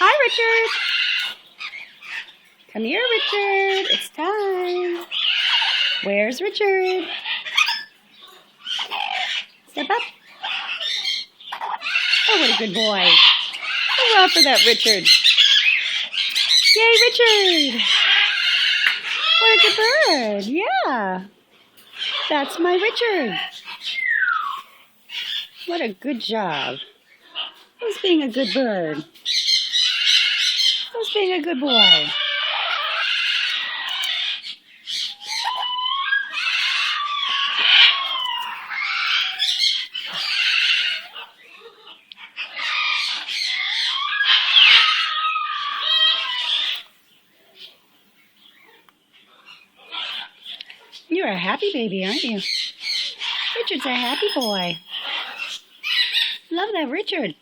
Hi, Richard. Come here, Richard. It's time. Where's Richard? Step up. Oh, what a good boy. Hurrah for that Richard. Yay, Richard. What a good bird. Yeah. That's my Richard. What a good job. Who's being a good bird? Who's being a good boy? You're a happy baby, aren't you? Richard's a happy boy. Love that Richard.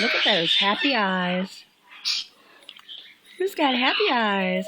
Look at those happy eyes. Who's got happy eyes?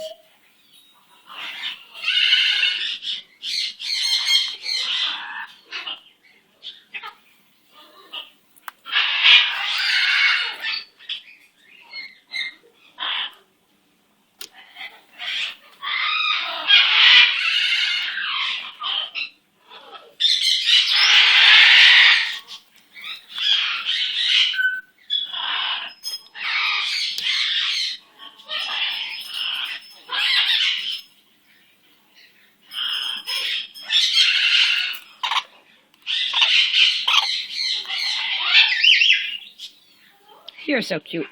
You're so cute.